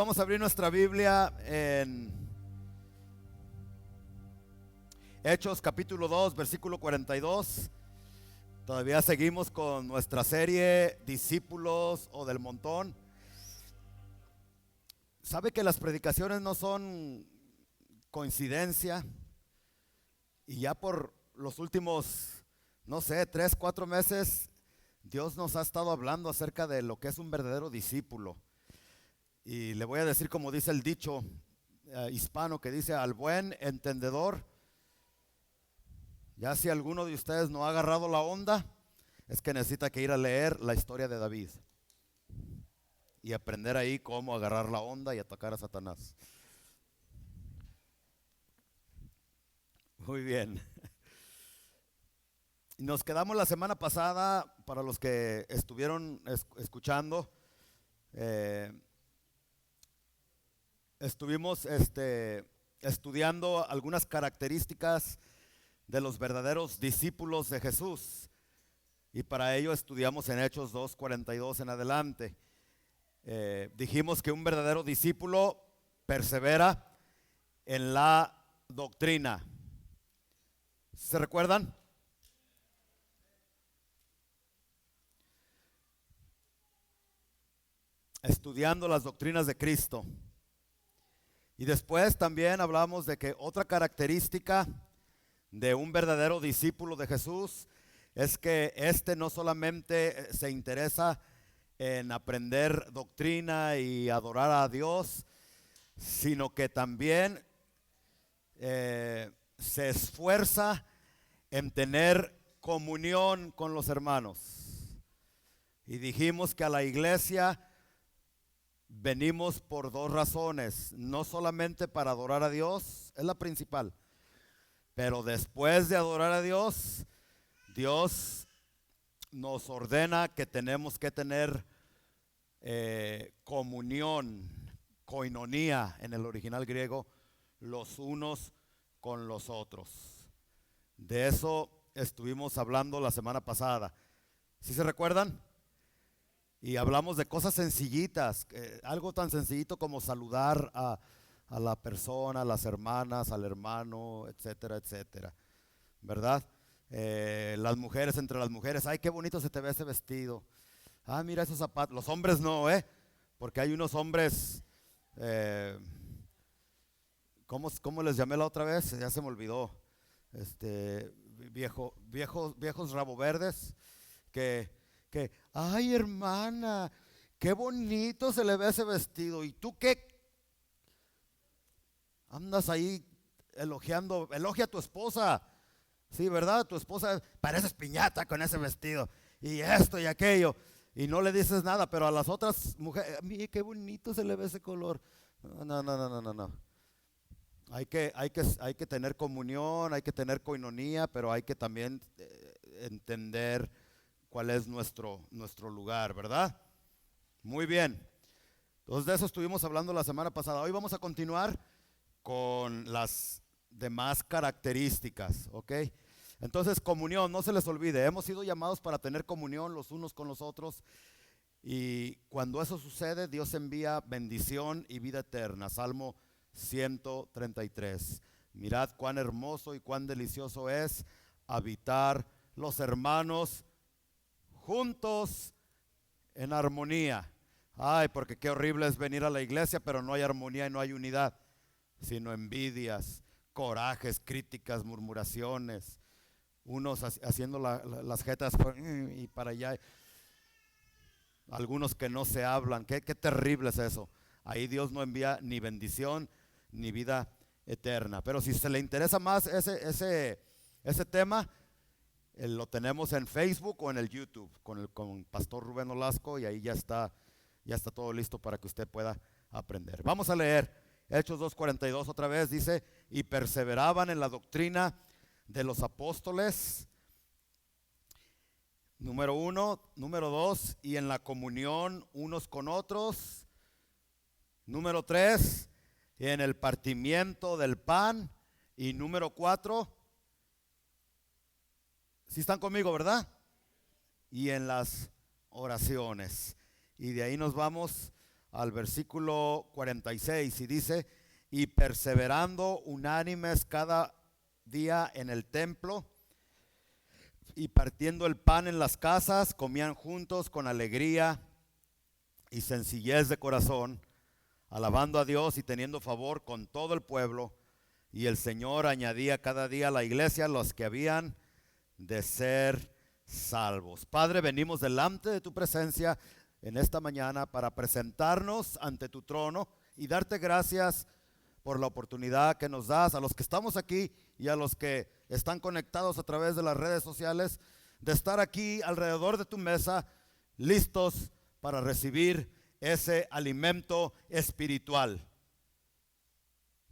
Vamos a abrir nuestra Biblia en Hechos capítulo 2, versículo 42. Todavía seguimos con nuestra serie Discípulos o del Montón. Sabe que las predicaciones no son coincidencia, y ya por los últimos, no sé, 3, 4 meses, Dios nos ha estado hablando acerca de lo que es un verdadero discípulo. Y le voy a decir como dice el dicho hispano, que dice: al buen entendedor. Ya si alguno de ustedes no ha agarrado la onda, es que necesita que ir a leer la historia de David y aprender ahí cómo agarrar la onda y atacar a Satanás. Muy bien. Nos quedamos la semana pasada, para los que estuvieron escuchando, estuvimos estudiando algunas características de los verdaderos discípulos de Jesús. Y para ello estudiamos en Hechos 2:42 en adelante. Dijimos que un verdadero discípulo persevera en la doctrina. ¿Se recuerdan? Estudiando las doctrinas de Cristo. Y después también hablamos de que otra característica de un verdadero discípulo de Jesús es que no solamente se interesa en aprender doctrina y adorar a Dios, sino que también se esfuerza en tener comunión con los hermanos. Y dijimos que a la iglesia venimos por dos razones: no solamente para adorar a Dios, es la principal, pero después de adorar a Dios, Dios nos ordena que tenemos que tener comunión, koinonía en el original griego, los unos con los otros. De eso estuvimos hablando la semana pasada. ¿Sí se recuerdan? Y hablamos de cosas sencillitas, algo tan sencillito como saludar a la persona, a las hermanas, al hermano, etcétera, etcétera, ¿verdad? Las mujeres entre las mujeres: ay, qué bonito se te ve ese vestido. Ah, mira esos zapatos. Los hombres no, porque hay unos hombres, ¿cómo les llamé la otra vez? Ya se me olvidó. Viejos rabo verdes que, ay, hermana, qué bonito se le ve ese vestido. ¿Y tú qué andas ahí elogiando? Elogia a tu esposa. Sí, ¿verdad? Tu esposa: pareces piñata con ese vestido, y esto y aquello, y no le dices nada. Pero a las otras mujeres: mire qué bonito se le ve ese color. No, no, no, no, no, no. Hay que tener comunión, hay que tener coinonía, pero hay que también entender cuál es nuestro lugar, ¿verdad? Muy bien. Entonces de eso estuvimos hablando la semana pasada. Hoy vamos a continuar con las demás características, ¿ok? Entonces, comunión, no se les olvide, hemos sido llamados para tener comunión los unos con los otros, y cuando eso sucede, Dios envía bendición y vida eterna. Salmo 133. Mirad cuán hermoso y cuán delicioso es habitar los hermanos juntos en armonía. Ay, porque qué horrible es venir a la iglesia, pero no hay armonía y no hay unidad, sino envidias, corajes, críticas, murmuraciones, unos haciendo las jetas y para allá, algunos que no se hablan. Qué terrible es eso. Ahí Dios no envía ni bendición ni vida eterna. Pero si se le interesa más ese tema, lo tenemos en Facebook o en el YouTube con Pastor Rubén Olasco, y ahí ya está todo listo para que usted pueda aprender. Vamos a leer Hechos 2:42 otra vez. Dice: y perseveraban en la doctrina de los apóstoles, número 1. Número 2, y en la comunión unos con otros. Número 3, y en el partimiento del pan. Y número 4, si están conmigo, ¿verdad? Y en las oraciones. Y de ahí nos vamos al versículo 46 y dice, y perseverando unánimes cada día en el templo y partiendo el pan en las casas, comían juntos con alegría y sencillez de corazón, alabando a Dios y teniendo favor con todo el pueblo. Y el Señor añadía cada día a la iglesia los que habían de ser salvos. Padre, venimos delante de tu presencia en esta mañana para presentarnos ante tu trono y darte gracias por la oportunidad que nos das a los que estamos aquí y a los que están conectados a través de las redes sociales, de estar aquí alrededor de tu mesa, listos para recibir ese alimento espiritual.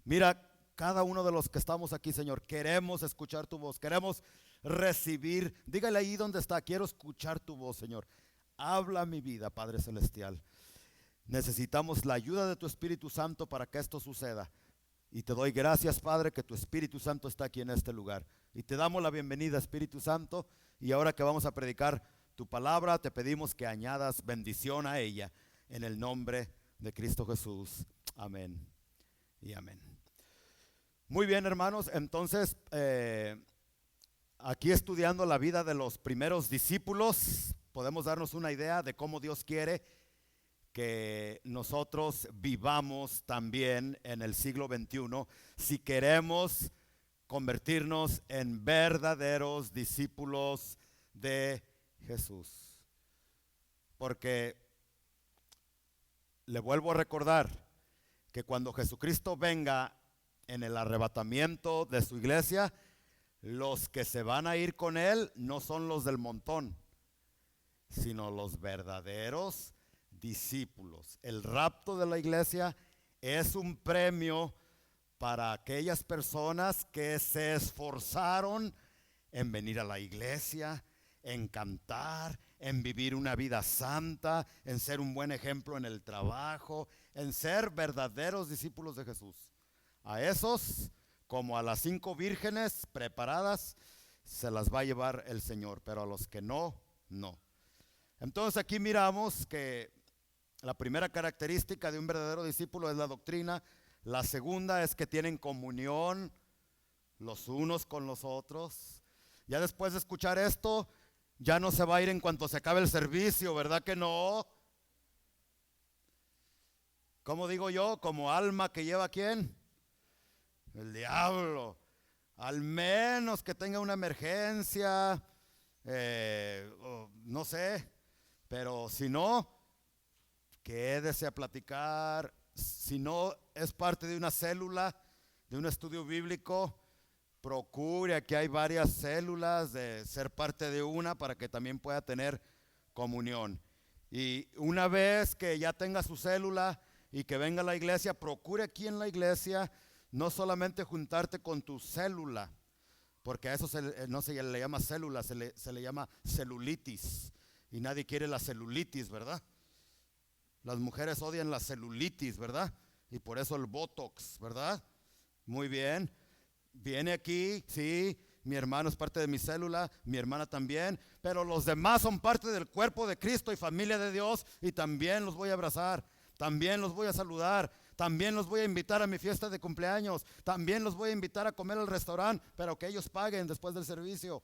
Mira, cada uno de los que estamos aquí, Señor, queremos escuchar tu voz, queremos recibir. Dígale ahí donde está, quiero escuchar tu voz, Señor. Habla mi vida, Padre Celestial. Necesitamos la ayuda de tu Espíritu Santo para que esto suceda. Y te doy gracias, Padre, que tu Espíritu Santo está aquí en este lugar. Y te damos la bienvenida, Espíritu Santo. Y ahora que vamos a predicar tu palabra, te pedimos que añadas bendición a ella. En el nombre de Cristo Jesús. Amén y amén. Muy bien, hermanos. Entonces, aquí estudiando la vida de los primeros discípulos, podemos darnos una idea de cómo Dios quiere que nosotros vivamos también en el siglo XXI si queremos convertirnos en verdaderos discípulos de Jesús. Porque le vuelvo a recordar que cuando Jesucristo venga en el arrebatamiento de su iglesia, los que se van a ir con él no son los del montón, sino los verdaderos discípulos. El rapto de la iglesia es un premio para aquellas personas que se esforzaron en venir a la iglesia, en cantar, en vivir una vida santa, en ser un buen ejemplo en el trabajo, en ser verdaderos discípulos de Jesús. A esos, como a las 5 vírgenes preparadas, se las va a llevar el Señor, pero a los que no, no. Entonces aquí miramos que la primera característica de un verdadero discípulo es la doctrina. La segunda es que tienen comunión los unos con los otros. Ya después de escuchar esto, ya no se va a ir en cuanto se acabe el servicio, ¿verdad que no? ¿Cómo digo yo? Como alma que lleva ¿a quién? El diablo. Al menos que tenga una emergencia, no sé, pero si no, quédese a platicar. Si no es parte de una célula, de un estudio bíblico, procure, que hay varias células, de ser parte de una para que también pueda tener comunión. Y una vez que ya tenga su célula y que venga a la iglesia, procure aquí en la iglesia no solamente juntarte con tu célula, porque a eso no se le llama célula, se le llama celulitis. Y nadie quiere la celulitis, ¿verdad? Las mujeres odian la celulitis, ¿verdad? Y por eso el botox, ¿verdad? Muy bien. Viene aquí, sí, mi hermano es parte de mi célula, mi hermana también, pero los demás son parte del cuerpo de Cristo y familia de Dios, y también los voy a abrazar, también los voy a saludar, también los voy a invitar a mi fiesta de cumpleaños, también los voy a invitar a comer al restaurante, pero que ellos paguen después del servicio.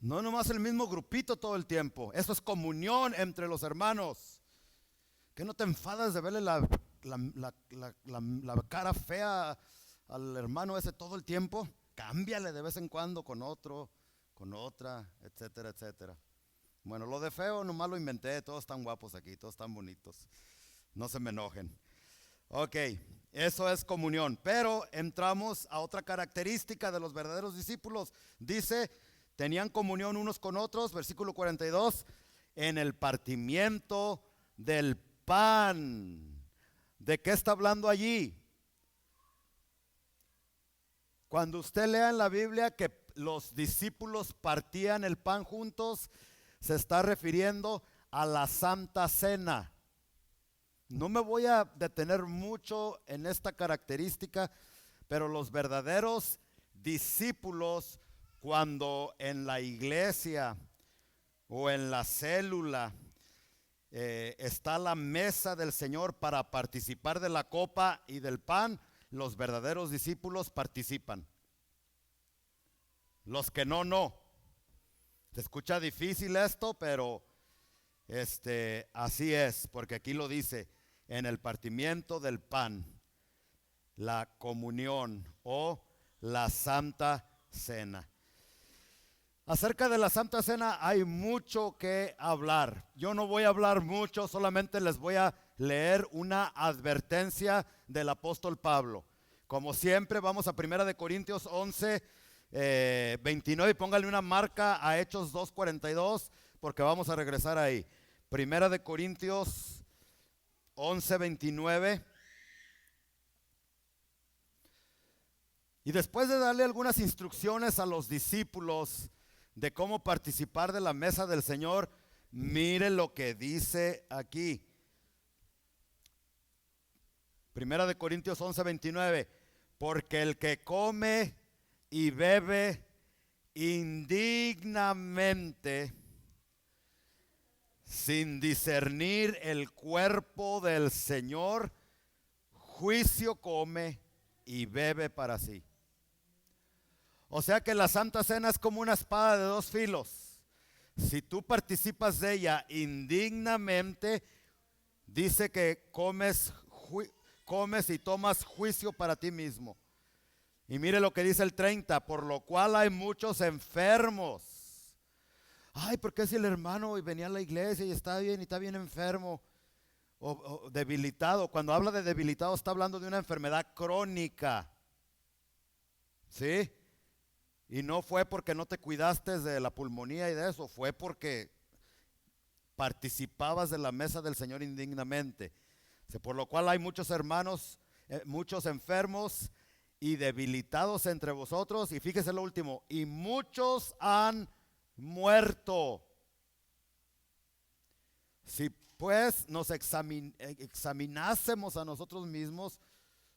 No nomás el mismo grupito todo el tiempo. Eso es comunión entre los hermanos. ¿Que no te enfadas de verle la cara fea al hermano ese todo el tiempo? Cámbiale de vez en cuando con otro, con otra, etcétera, etcétera. Bueno, lo de feo nomás lo inventé. Todos están guapos aquí, todos están bonitos. No se me enojen. Ok, eso es comunión. Pero entramos a otra característica de los verdaderos discípulos. Dice, tenían comunión unos con otros, versículo 42, en el partimiento del pan. ¿De qué está hablando allí? Cuando usted lea en la Biblia que los discípulos partían el pan juntos, se está refiriendo a la Santa Cena. No me voy a detener mucho en esta característica, pero los verdaderos discípulos, cuando en la iglesia o en la célula está la mesa del Señor para participar de la copa y del pan, los verdaderos discípulos participan. Los que no, no. Se escucha difícil esto, pero así es, porque aquí lo dice, en el partimiento del pan, la comunión o la Santa Cena. Acerca de la Santa Cena hay mucho que hablar. Yo no voy a hablar mucho, solamente les voy a leer una advertencia del apóstol Pablo. Como siempre, vamos a 1 Corintios 11, 29, y póngale una marca a Hechos 2:42, porque vamos a regresar ahí. 1 Corintios 11, 29. Y después de darle algunas instrucciones a los discípulos de cómo participar de la mesa del Señor, mire lo que dice aquí. 1 Corintios 11, 29. Porque el que come y bebe indignamente, sin discernir el cuerpo del Señor, juicio come y bebe para sí. O sea que la Santa Cena es como una espada de dos filos. Si tú participas de ella indignamente, dice que comes y tomas juicio para ti mismo. Y mire lo que dice el 30, por lo cual hay muchos enfermos. Ay, porque si el hermano venía a la iglesia y está bien enfermo o debilitado. Cuando habla de debilitado está hablando de una enfermedad crónica. ¿Sí? Y no fue porque no te cuidaste de la pulmonía y de eso, fue porque participabas de la mesa del Señor indignamente. Por lo cual hay muchos hermanos, muchos enfermos y debilitados entre vosotros. Y fíjese lo último, y muchos han muerto. Si pues nos examinásemos a nosotros mismos,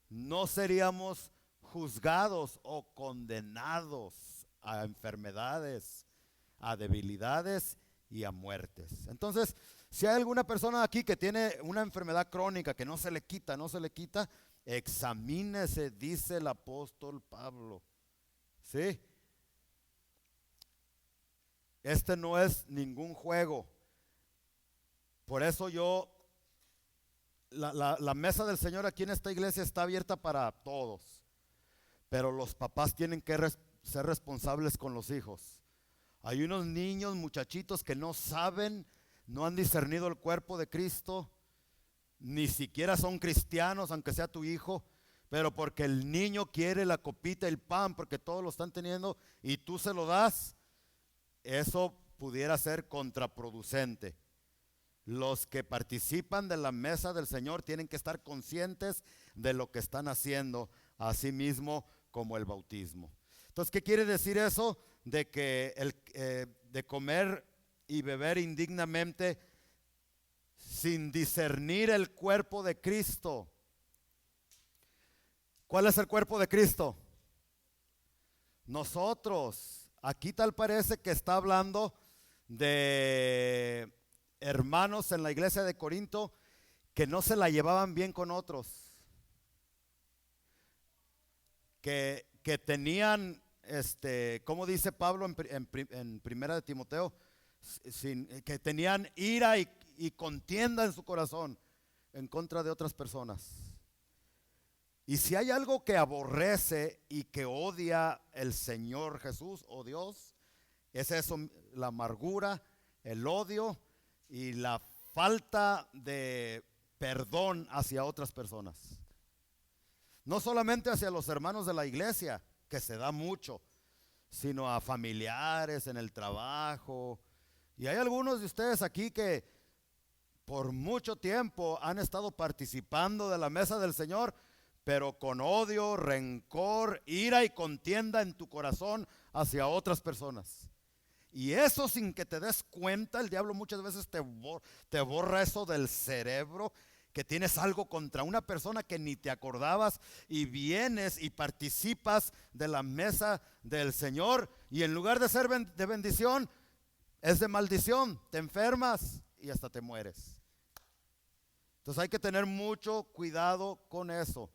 no seríamos juzgados o condenados a enfermedades, a debilidades y a muertes. Entonces, si hay alguna persona aquí que tiene una enfermedad crónica que no se le quita, examínese, dice el apóstol Pablo. ¿Sí? Este no es ningún juego. Por eso la mesa del Señor aquí en esta iglesia está abierta para todos. Pero los papás tienen que ser responsables con los hijos. Hay unos niños, muchachitos que no saben, no han discernido el cuerpo de Cristo, ni siquiera son cristianos, aunque sea tu hijo, pero porque el niño quiere la copita y el pan, porque todos lo están teniendo y tú se lo das, eso pudiera ser contraproducente. Los que participan de la mesa del Señor tienen que estar conscientes de lo que están haciendo, así mismo como el bautismo. Entonces, ¿qué quiere decir eso? De que de comer y beber indignamente sin discernir el cuerpo de Cristo. ¿Cuál es el cuerpo de Cristo? Nosotros. Aquí tal parece que está hablando de hermanos en la iglesia de Corinto que no se la llevaban bien con otros, que tenían, como dice Pablo en Primera de Timoteo, que tenían ira y contienda en su corazón en contra de otras personas. Y si hay algo que aborrece y que odia el Señor Jesús o Dios, es eso, la amargura, el odio y la falta de perdón hacia otras personas. No solamente hacia los hermanos de la iglesia, que se da mucho, sino a familiares en el trabajo. Y hay algunos de ustedes aquí que por mucho tiempo han estado participando de la mesa del Señor, pero con odio, rencor, ira y contienda en tu corazón hacia otras personas. Y eso sin que te des cuenta, el diablo muchas veces te borra eso del cerebro, que tienes algo contra una persona que ni te acordabas y vienes y participas de la mesa del Señor y en lugar de ser de bendición, es de maldición, te enfermas y hasta te mueres. Entonces hay que tener mucho cuidado con eso.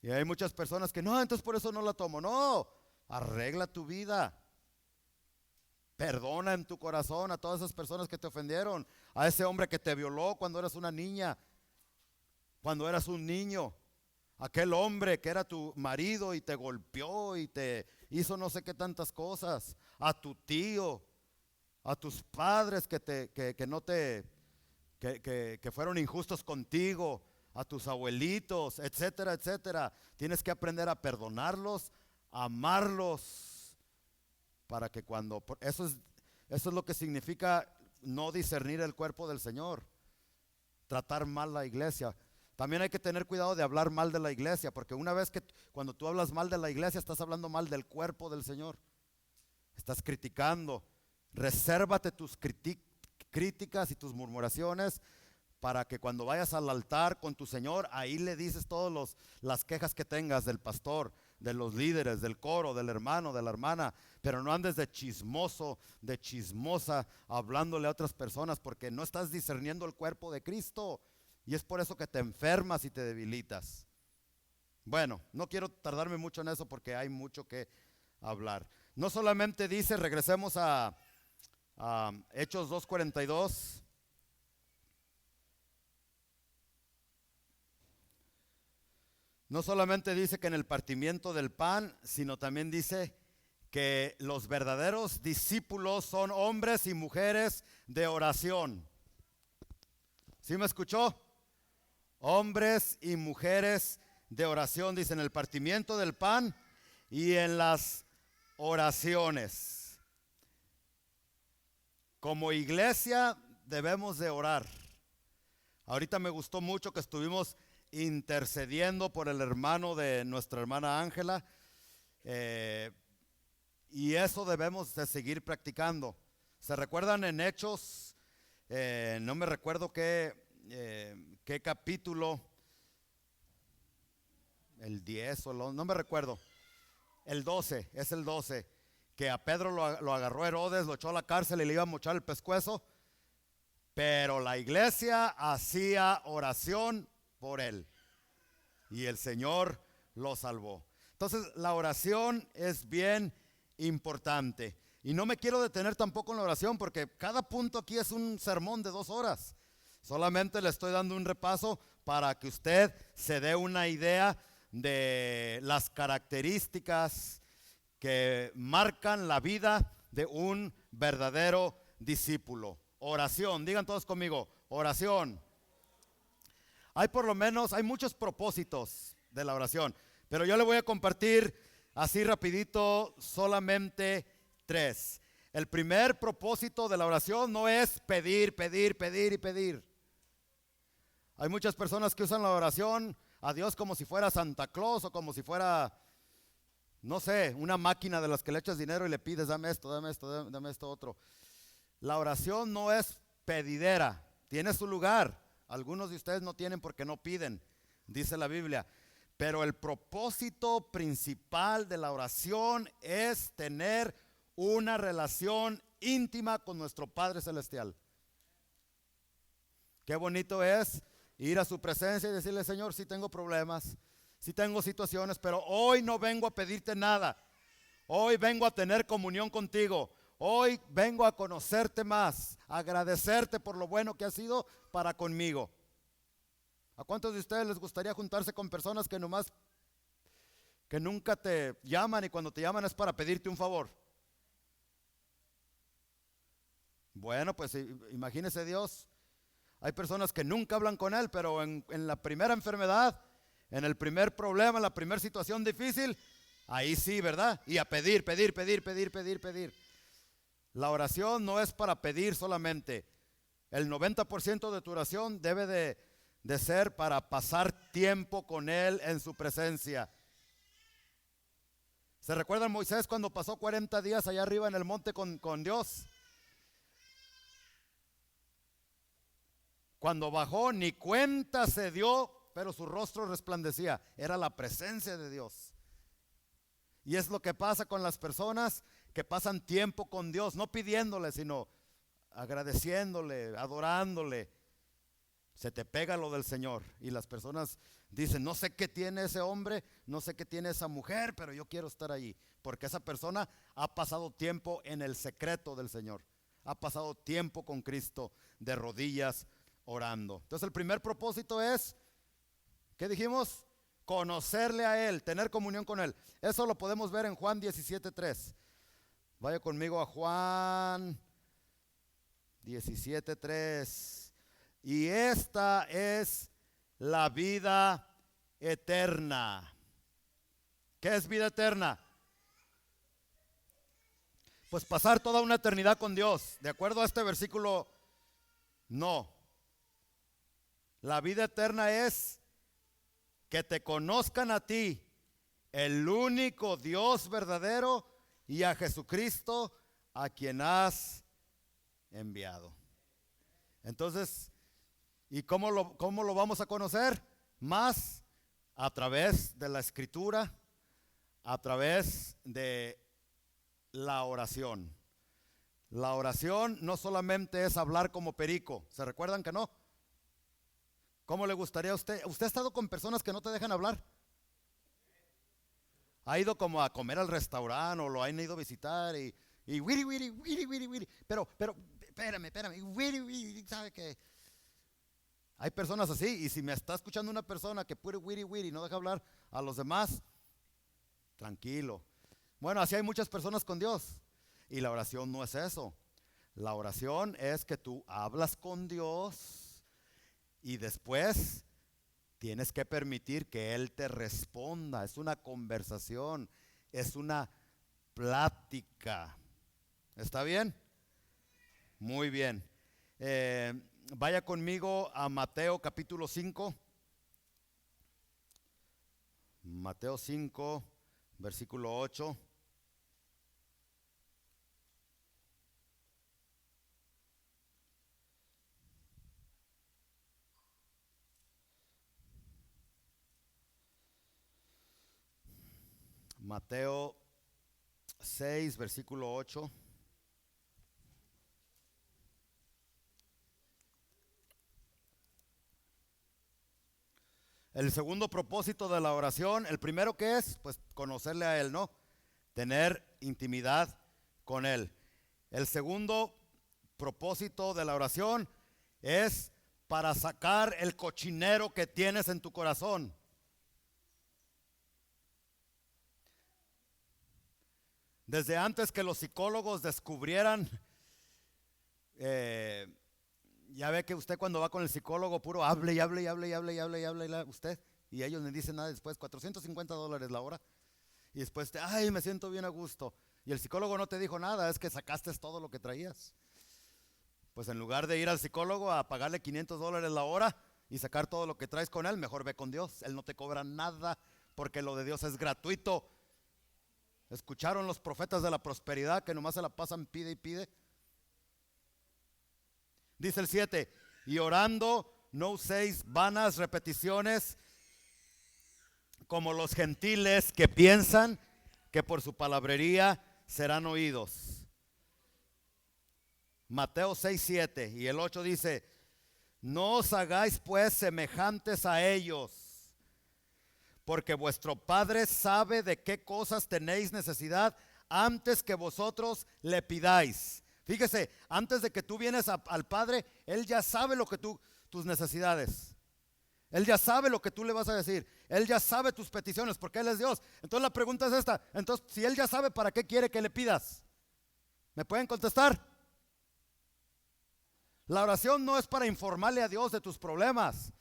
Y hay muchas personas que no, entonces por eso no la tomo. No, arregla tu vida. Perdona en tu corazón a todas esas personas que te ofendieron, a ese hombre que te violó cuando eras una niña, cuando eras un niño, aquel hombre que era tu marido y te golpeó y te hizo no sé qué tantas cosas, a tu tío, a tus padres que no te que fueron injustos contigo, a tus abuelitos, etcétera, etcétera. Tienes que aprender a perdonarlos, a amarlos, para que cuando eso es lo que significa no discernir el cuerpo del Señor, tratar mal la iglesia. También hay que tener cuidado de hablar mal de la iglesia, porque una vez que cuando tú hablas mal de la iglesia, estás hablando mal del cuerpo del Señor. Estás criticando. Resérvate tus críticas y tus murmuraciones para que cuando vayas al altar con tu Señor, ahí le dices todas las quejas que tengas del pastor, de los líderes, del coro, del hermano, de la hermana, pero no andes de chismoso, de chismosa, hablándole a otras personas, porque no estás discerniendo el cuerpo de Cristo, y es por eso que te enfermas y te debilitas. Bueno, no quiero tardarme mucho en eso porque hay mucho que hablar. No solamente dice, regresemos a Hechos 2:42. No solamente dice que en el partimiento del pan, sino también dice que los verdaderos discípulos son hombres y mujeres de oración. ¿Sí me escuchó? Hombres y mujeres de oración, dice, en el partimiento del pan y en las oraciones. Como iglesia debemos de orar. Ahorita me gustó mucho que estuvimos intercediendo por el hermano de nuestra hermana Ángela, y eso debemos de seguir practicando. ¿Se recuerdan en Hechos? No me recuerdo qué capítulo, el 10 o no me recuerdo, el 12, es el 12, que a Pedro lo agarró Herodes, lo echó a la cárcel y le iba a mochar el pescuezo, pero la iglesia hacía oración por él y el Señor lo salvó. Entonces la oración es bien importante, y no me quiero detener tampoco en la oración porque cada punto aquí es un sermón de 2 horas. Solamente le estoy dando un repaso para que usted se dé una idea de las características que marcan la vida de un verdadero discípulo. Oración, digan todos conmigo, oración. Hay muchos propósitos de la oración, pero yo le voy a compartir así rapidito solamente 3. El primer propósito de la oración no es pedir, pedir, pedir y pedir. Hay muchas personas que usan la oración a Dios como si fuera Santa Claus o como si fuera, no sé, una máquina de las que le echas dinero y le pides, dame esto, dame esto, dame esto otro. La oración no es pedidera, tiene su lugar. Algunos de ustedes no tienen porque no piden, dice la Biblia. Pero el propósito principal de la oración es tener una relación íntima con nuestro Padre Celestial. Qué bonito es ir a su presencia y decirle: Señor, sí tengo problemas, sí tengo situaciones, pero hoy no vengo a pedirte nada. Hoy vengo a tener comunión contigo. Hoy vengo a conocerte más, a agradecerte por lo bueno que has sido para conmigo. ¿A cuántos de ustedes les gustaría juntarse con personas que nunca te llaman, y cuando te llaman es para pedirte un favor? Bueno, pues imagínese Dios. Hay personas que nunca hablan con Él, pero en la primera enfermedad, en el primer problema, en la primera situación difícil, ahí sí, ¿verdad? Y a pedir, pedir, pedir, pedir, pedir, pedir. La oración no es para pedir solamente. El 90% de tu oración debe de ser para pasar tiempo con Él en su presencia. ¿Se recuerdan Moisés cuando pasó 40 días allá arriba en el monte con Dios? Cuando bajó, ni cuenta se dio, pero su rostro resplandecía. Era la presencia de Dios. Y es lo que pasa con las personas que pasan tiempo con Dios, no pidiéndole, sino agradeciéndole, adorándole. se te pega lo del Señor y las personas dicen, no sé qué tiene ese hombre, no sé qué tiene esa mujer, pero yo quiero estar allí, porque esa persona ha pasado tiempo en el secreto del Señor, ha pasado tiempo con Cristo de rodillas orando. Entonces el primer propósito es, ¿qué dijimos? Conocerle a Él, tener comunión con Él. Eso lo podemos ver en Juan 17:3. Vaya conmigo a Juan 17:3. Y esta es la vida eterna. ¿Qué es vida eterna? Pues pasar toda una eternidad con Dios. De acuerdo a este versículo, no. La vida eterna es que te conozcan a ti, el único Dios verdadero, y a Jesucristo, a quien has enviado. Entonces, ¿y cómo lo vamos a conocer? Más a través de la Escritura, a través de la oración. La oración no solamente es hablar como perico. ¿Se recuerdan que no? ¿Cómo le gustaría a usted? ¿Usted ha estado con personas que no te dejan hablar? ¿Ha ido como a comer al restaurante o lo han ido a visitar y wiri, wiri, wiri, wiri, wiri? Pero, espérame, wiri, wiri, ¿sabe qué? Hay personas así, y si me está escuchando una persona que pure wiri, wiri, no deja hablar a los demás, tranquilo. Bueno, así hay muchas personas con Dios, y la oración no es eso. La oración es que tú hablas con Dios y después tienes que permitir que Él te responda. Es una conversación, es una plática. ¿Está bien? Muy bien. Vaya conmigo a Mateo capítulo 5. Mateo 5, versículo 8. Mateo 6, versículo 8. El segundo propósito de la oración, el primero que es, pues conocerle a Él, ¿no? Tener intimidad con Él. El segundo propósito de la oración es para sacar el cochinero que tienes en tu corazón. Desde antes que los psicólogos descubrieran, ya ve que usted cuando va con el psicólogo puro hable y hable y hable y hable y hable y hable usted, y ellos le dicen nada después, $450 la hora, y después, ay, me siento bien a gusto, y el psicólogo no te dijo nada, es que sacaste todo lo que traías. Pues en lugar de ir al psicólogo a pagarle $500 la hora y sacar todo lo que traes con él, mejor ve con Dios. Él no te cobra nada porque lo de Dios es gratuito. ¿Escucharon los profetas de la prosperidad que nomás se la pasan pide y pide? Dice el 7, y orando no uséis vanas repeticiones como los gentiles que piensan que por su palabrería serán oídos. Mateo 6, 7 y el 8 dice, no os hagáis pues semejantes a ellos, porque vuestro Padre sabe de qué cosas tenéis necesidad antes que vosotros le pidáis. Fíjese, antes de que tú vienes al Padre, Él ya sabe lo que tus necesidades. Él ya sabe lo que tú le vas a decir. Él ya sabe tus peticiones porque Él es Dios. Entonces la pregunta es esta. Entonces, si Él ya sabe, ¿para qué quiere que le pidas? ¿Me pueden contestar? La oración no es para informarle a Dios de tus problemas.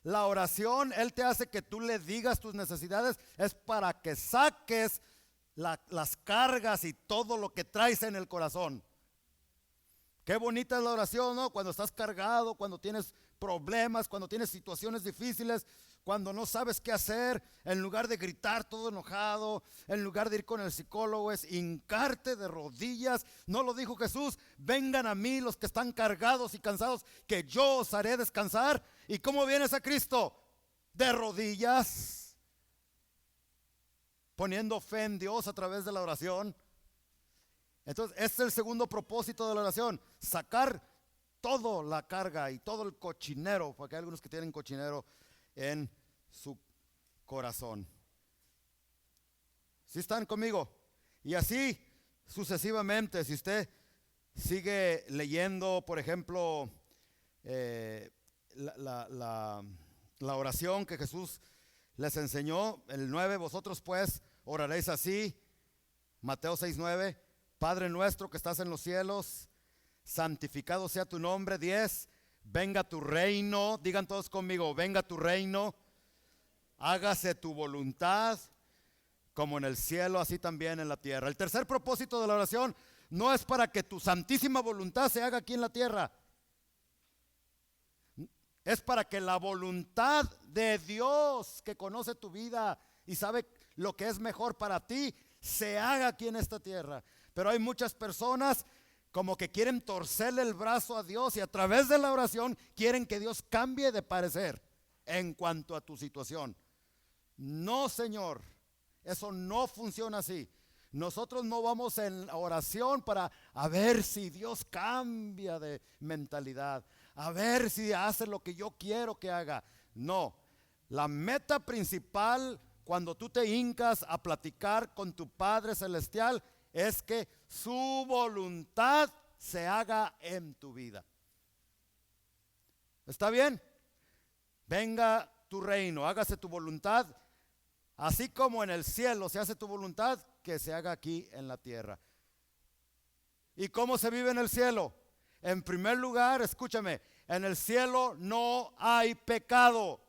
La oración, Él te hace que tú le digas tus necesidades. Es para que saques las cargas y todo lo que traes en el corazón. Qué bonita es la oración, ¿no? Cuando estás cargado, cuando tienes problemas, cuando tienes situaciones difíciles, cuando no sabes qué hacer, en lugar de gritar todo enojado, en lugar de ir con el psicólogo, es hincarte de rodillas. ¿No lo dijo Jesús? Vengan a mí los que están cargados y cansados, que yo os haré descansar. ¿Y cómo vienes a Cristo? De rodillas, poniendo fe en Dios a través de la oración. Entonces, este es el segundo propósito de la oración, sacar toda la carga y todo el cochinero, porque hay algunos que tienen cochinero en su corazón. ¿Sí están conmigo? Y así sucesivamente, si usted sigue leyendo, por ejemplo, la, la- la- la oración que Jesús les enseñó, el 9, vosotros pues oraréis así, Mateo 6:9, Padre nuestro que estás en los cielos, santificado sea tu nombre. 10, venga tu reino, digan todos conmigo, venga tu reino, hágase tu voluntad, como en el cielo, así también en la tierra. El tercer propósito de la oración no es para que tu santísima voluntad se haga aquí en la tierra, es para que la voluntad de Dios, que conoce tu vida y sabe lo que es mejor para ti, se haga aquí en esta tierra. Pero hay muchas personas como que quieren torcerle el brazo a Dios y a través de la oración quieren que Dios cambie de parecer en cuanto a tu situación. No, Señor, eso no funciona así. Nosotros no vamos en oración para a ver si Dios cambia de mentalidad, a ver si hace lo que yo quiero que haga. No, la meta principal cuando tú te hincas a platicar con tu Padre Celestial es que su voluntad se haga en tu vida. ¿Está bien? Venga tu reino, hágase tu voluntad, así como en el cielo se hace tu voluntad, que se haga aquí en la tierra. ¿Y cómo se vive en el cielo? En primer lugar, escúchame, en el cielo no hay pecado.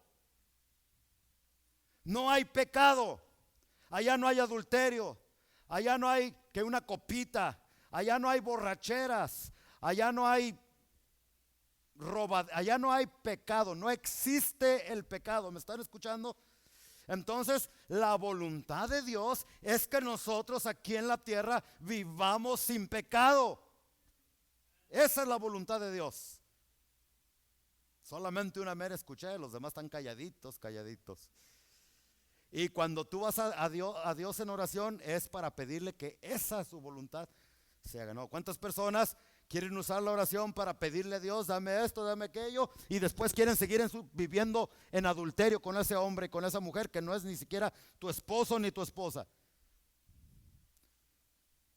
No hay pecado. Allá no hay adulterio. Allá no hay que una copita. Allá no hay borracheras. Allá no hay allá no hay pecado. No existe el pecado. ¿Me están escuchando? Entonces, la voluntad de Dios es que nosotros aquí en la tierra vivamos sin pecado. Esa es la voluntad de Dios. Solamente una mera escuché, los demás están calladitos, calladitos. Y cuando tú vas a Dios en oración es para pedirle que esa su voluntad se haga. ¿No? ¿Cuántas personas quieren usar la oración para pedirle a Dios, dame esto, dame aquello, y después quieren seguir viviendo en adulterio con ese hombre, con esa mujer que no es ni siquiera tu esposo ni tu esposa?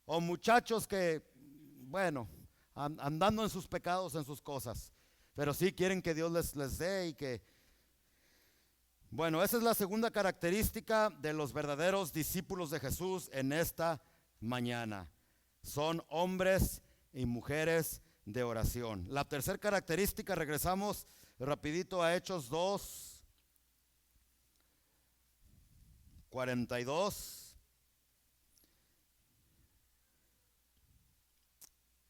O muchachos que, bueno, andando en sus pecados, en sus cosas, pero sí quieren que Dios les dé y que... Bueno, esa es la segunda característica de los verdaderos discípulos de Jesús en esta mañana. Son hombres y mujeres de oración. La tercera característica, regresamos rapidito a Hechos 2:42.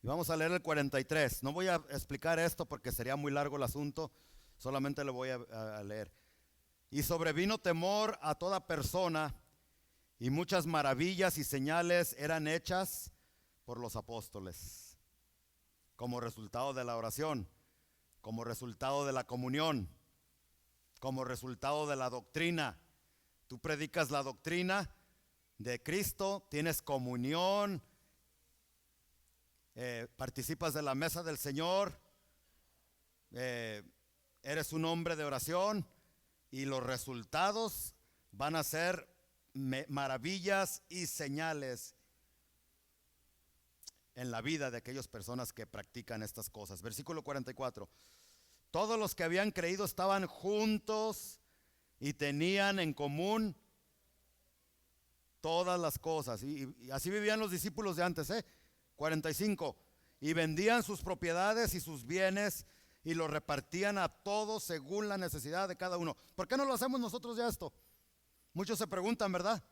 Y vamos a leer el 43. No voy a explicar esto porque sería muy largo el asunto, solamente lo voy a leer. Y sobrevino temor a toda persona, y muchas maravillas y señales eran hechas por los apóstoles, como resultado de la oración, como resultado de la comunión, como resultado de la doctrina. Tú predicas la doctrina de Cristo, tienes comunión, participas de la mesa del Señor, eres un hombre de oración, y los resultados van a ser maravillas y señales en la vida de aquellas personas que practican estas cosas. Versículo 44. Todos los que habían creído estaban juntos y tenían en común todas las cosas. Y así vivían los discípulos de antes. 45. Y vendían sus propiedades y sus bienes y lo repartían a todos según la necesidad de cada uno. ¿Por qué no lo hacemos nosotros ya esto? Muchos se preguntan, ¿verdad?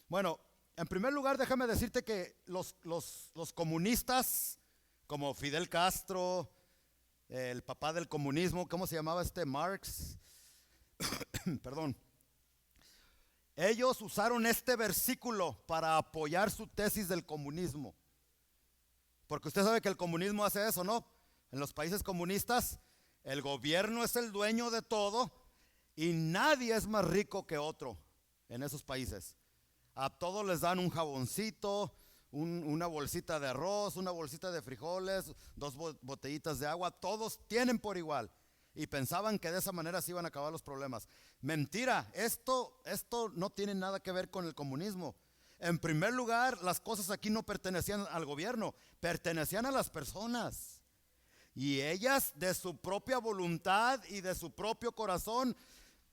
Bueno, en primer lugar, déjame decirte que los comunistas, como Fidel Castro, el papá del comunismo, ¿cómo se llamaba Marx? Perdón. Ellos usaron este versículo para apoyar su tesis del comunismo. Porque usted sabe que el comunismo hace eso, ¿no? En los países comunistas, el gobierno es el dueño de todo y nadie es más rico que otro en esos países. A todos les dan un jaboncito, una bolsita de arroz, una bolsita de frijoles, dos botellitas de agua, todos tienen por igual. Y pensaban que de esa manera se iban a acabar los problemas. Mentira, esto no tiene nada que ver con el comunismo. En primer lugar, las cosas aquí no pertenecían al gobierno, pertenecían a las personas. Y ellas de su propia voluntad y de su propio corazón,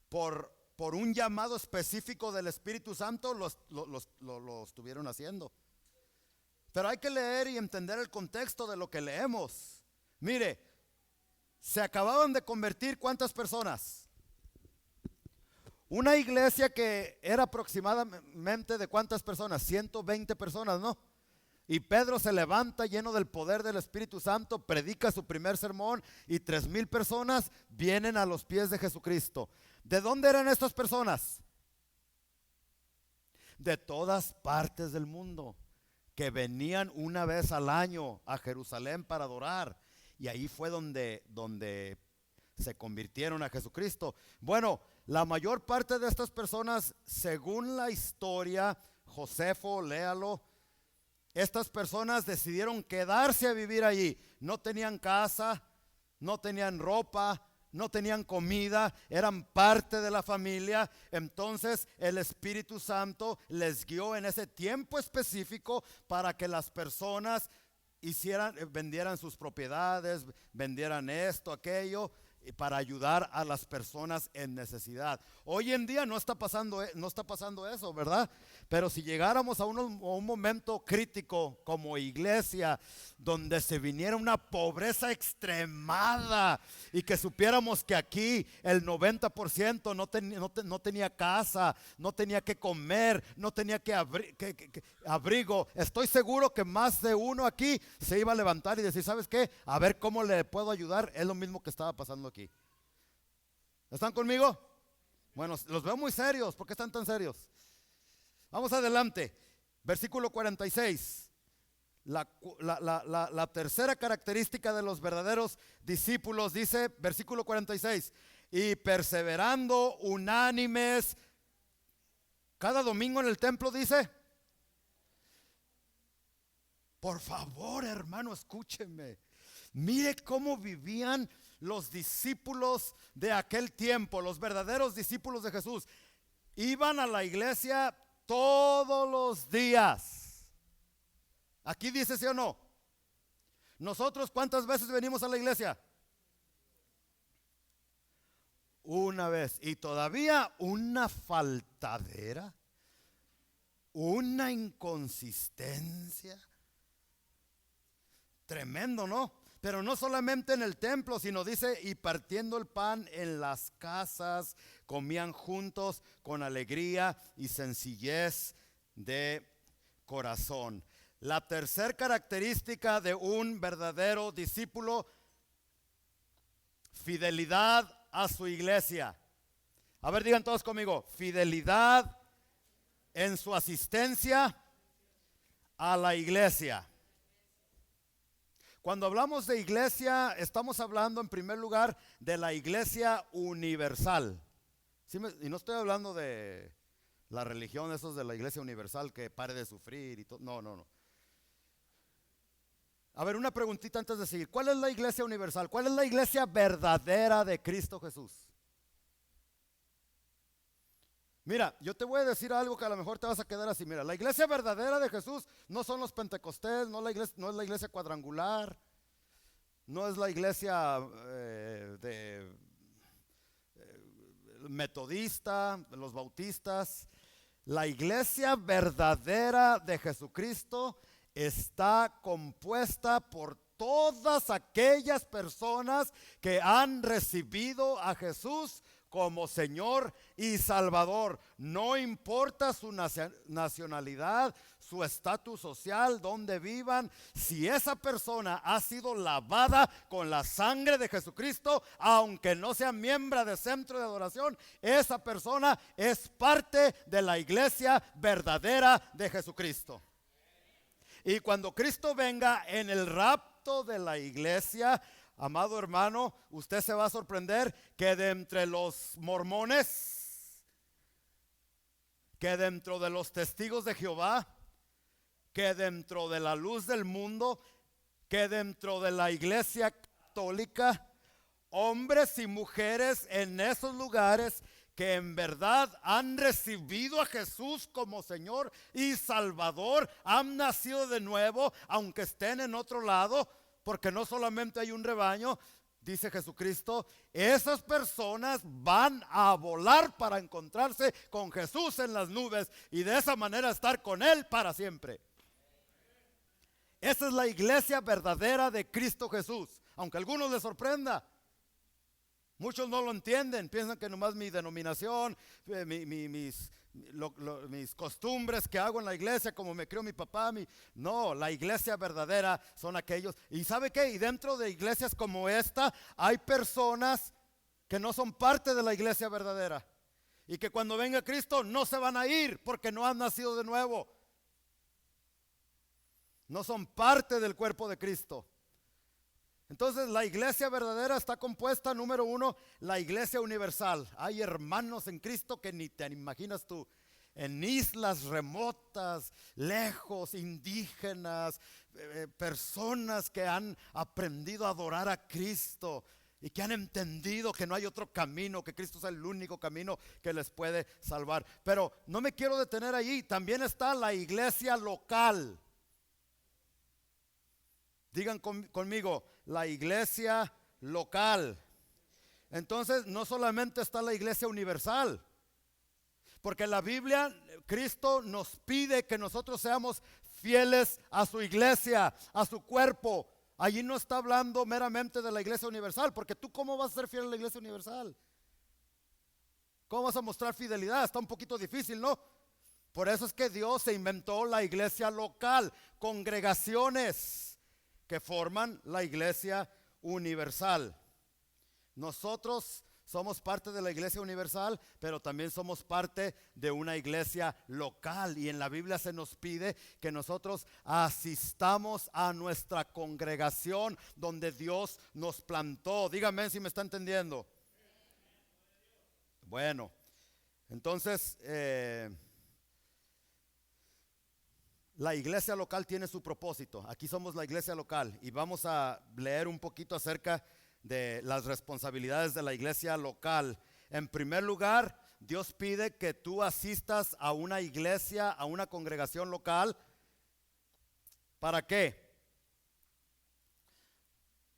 por un llamado específico del Espíritu Santo, lo estuvieron haciendo. Pero hay que leer y entender el contexto de lo que leemos. Mire, se acababan de convertir ¿cuántas personas? Una iglesia que era aproximadamente de ¿cuántas personas? 120 personas, ¿no? Y Pedro se levanta lleno del poder del Espíritu Santo, predica su primer sermón y 3,000 personas vienen a los pies de Jesucristo. ¿De dónde eran estas personas? De todas partes del mundo, que venían una vez al año a Jerusalén para adorar. Y ahí fue donde se convirtieron a Jesucristo. Bueno, la mayor parte de estas personas, según la historia, Josefo, léalo, estas personas decidieron quedarse a vivir allí. No tenían casa, no tenían ropa, no tenían comida, eran parte de la familia. Entonces el Espíritu Santo les guió en ese tiempo específico para que las personas vendieran sus propiedades, vendieran esto, aquello, para ayudar a las personas en necesidad. Hoy en día no está pasando eso, ¿verdad? Pero si llegáramos a un momento crítico como iglesia, donde se viniera una pobreza extremada y que supiéramos que aquí el 90% no tenía casa, no tenía que comer, no tenía que abrigo, estoy seguro que más de uno aquí se iba a levantar y decir, ¿sabes qué? A ver cómo le puedo ayudar. Es lo mismo que estaba pasando aquí. ¿Están conmigo? Bueno, los veo muy serios. ¿Por qué están tan serios? Vamos adelante. Versículo 46. La tercera característica de los verdaderos discípulos dice, versículo 46, y perseverando unánimes, cada domingo en el templo dice, por favor, hermano, escúchenme. Mire cómo vivían los discípulos de aquel tiempo, los verdaderos discípulos de Jesús. Iban a la iglesia todos los días. Aquí dice, ¿sí o no? Nosotros, ¿cuántas veces venimos a la iglesia? Una vez. Y todavía una faltadera, una inconsistencia. Tremendo, ¿no? Pero no solamente en el templo, sino dice, y partiendo el pan en las casas, comían juntos con alegría y sencillez de corazón. La tercera característica de un verdadero discípulo, fidelidad a su iglesia. A ver, digan todos conmigo, fidelidad en su asistencia a la iglesia. Cuando hablamos de iglesia, estamos hablando en primer lugar de la iglesia universal. ¿Sí? Y no estoy hablando de la religión, esos de la iglesia universal que pare de sufrir y todo. No. A ver, una preguntita antes de seguir. ¿Cuál es la iglesia universal? ¿Cuál es la iglesia verdadera de Cristo Jesús? Mira, yo te voy a decir algo que a lo mejor te vas a quedar así. Mira, la iglesia verdadera de Jesús no son los pentecostés, no es la iglesia cuadrangular, no es la iglesia metodista, los bautistas. La iglesia verdadera de Jesucristo está compuesta por todas aquellas personas que han recibido a Jesús como Señor y Salvador. No importa su nacionalidad, su estatus social, donde vivan. Si esa persona ha sido lavada con la sangre de Jesucristo, aunque no sea miembro de centro de adoración, esa persona es parte de la iglesia verdadera de Jesucristo. Y cuando Cristo venga en el rapto de la iglesia, amado hermano, usted se va a sorprender que de entre los mormones, que dentro de los testigos de Jehová, que dentro de la luz del mundo, que dentro de la iglesia católica, hombres y mujeres en esos lugares que en verdad han recibido a Jesús como Señor y Salvador, han nacido de nuevo, aunque estén en otro lado, porque no solamente hay un rebaño, dice Jesucristo, esas personas van a volar para encontrarse con Jesús en las nubes y de esa manera estar con Él para siempre. Esa es la iglesia verdadera de Cristo Jesús, aunque a algunos les sorprenda. Muchos no lo entienden, piensan que nomás mi denominación, mis costumbres que hago en la iglesia, como me crió mi papá. No, la iglesia verdadera son aquellos. ¿Y sabe qué? Y dentro de iglesias como esta hay personas que no son parte de la iglesia verdadera y que cuando venga Cristo no se van a ir porque no han nacido de nuevo. No son parte del cuerpo de Cristo. Entonces la iglesia verdadera está compuesta, número uno, la iglesia universal. Hay hermanos en Cristo que ni te imaginas tú, en islas remotas, lejos, indígenas, personas que han aprendido a adorar a Cristo y que han entendido que no hay otro camino, que Cristo es el único camino que les puede salvar. Pero no me quiero detener allí, también está la iglesia local. Digan conmigo, la iglesia local. Entonces no solamente está la iglesia universal, porque en la Biblia Cristo nos pide que nosotros seamos fieles a su iglesia, a su cuerpo. Allí no está hablando meramente de la iglesia universal, porque tú ¿cómo vas a ser fiel a la iglesia universal? ¿Cómo vas a mostrar fidelidad? Está un poquito difícil, ¿no? Por eso es que Dios se inventó la iglesia local, congregaciones que forman la iglesia universal. Nosotros somos parte de la iglesia universal, pero también somos parte de una iglesia local. Y en la Biblia se nos pide que nosotros asistamos a nuestra congregación donde Dios nos plantó. Dígame si me está entendiendo. Bueno, entonces la iglesia local tiene su propósito. Aquí somos la iglesia local y vamos a leer un poquito acerca de las responsabilidades de la iglesia local. En primer lugar, Dios pide que tú asistas a una iglesia, a una congregación local. ¿Para qué?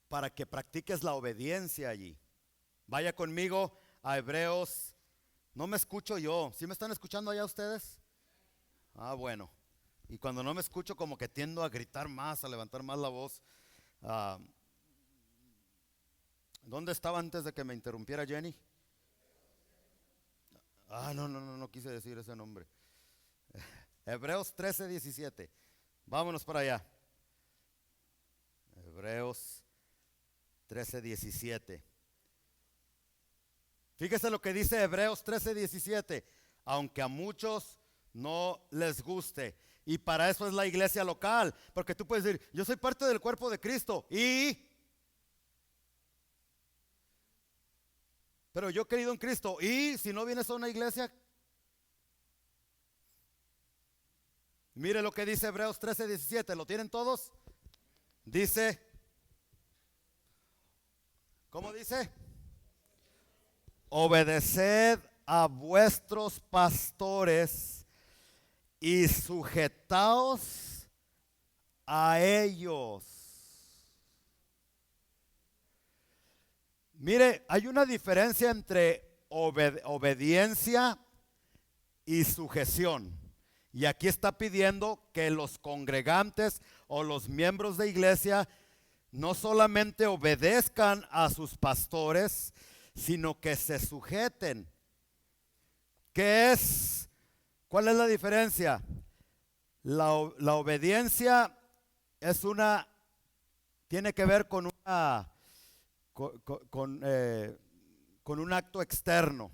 Para que practiques la obediencia allí. Vaya conmigo a Hebreos. No me escucho yo. ¿Sí me están escuchando allá ustedes? Ah, bueno. Y cuando no me escucho como que tiendo a gritar más, a levantar más la voz. ¿Dónde estaba antes de que me interrumpiera Jenny? No quise decir ese nombre. Hebreos 13:17. Vámonos para allá. Hebreos 13:17. Fíjese lo que dice Hebreos 13:17. Aunque a muchos no les guste. Y para eso es la iglesia local. Porque tú puedes decir, yo soy parte del cuerpo de Cristo. Pero yo he creído en Cristo. Y si no vienes a una iglesia. Mire lo que dice Hebreos 13:17. ¿Lo tienen todos? Dice. ¿Cómo dice? Obedeced a vuestros pastores y sujetaos a ellos. Mire, hay una diferencia entre obediencia y sujeción. Y aquí está pidiendo que los congregantes o los miembros de iglesia no solamente obedezcan a sus pastores, sino que se sujeten. ¿Qué es? ¿Cuál es la diferencia? La obediencia es tiene que ver con un acto externo,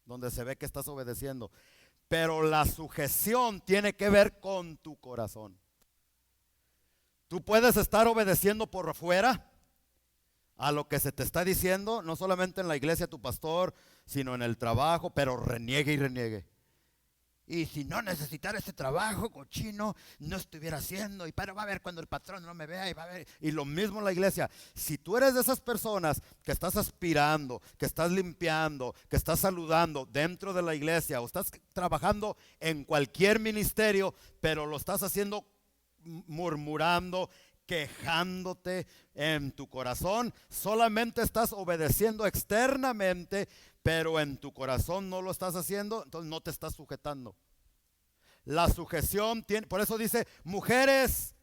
donde se ve que estás obedeciendo. Pero la sujeción tiene que ver con tu corazón. Tú puedes estar obedeciendo por afuera a lo que se te está diciendo, no solamente en la iglesia tu pastor, sino en el trabajo, pero reniegue y reniegue. Y si no necesitara ese trabajo cochino, no estuviera haciendo. Pero va a ver cuando el patrón no me vea y va a ver. Y lo mismo en la iglesia. Si tú eres de esas personas que estás aspirando, que estás limpiando, que estás saludando dentro de la iglesia, o estás trabajando en cualquier ministerio, pero lo estás haciendo murmurando, quejándote en tu corazón, solamente estás obedeciendo externamente, pero en tu corazón no lo estás haciendo, entonces no te estás sujetando. La sujeción tiene, por eso dice mujeres,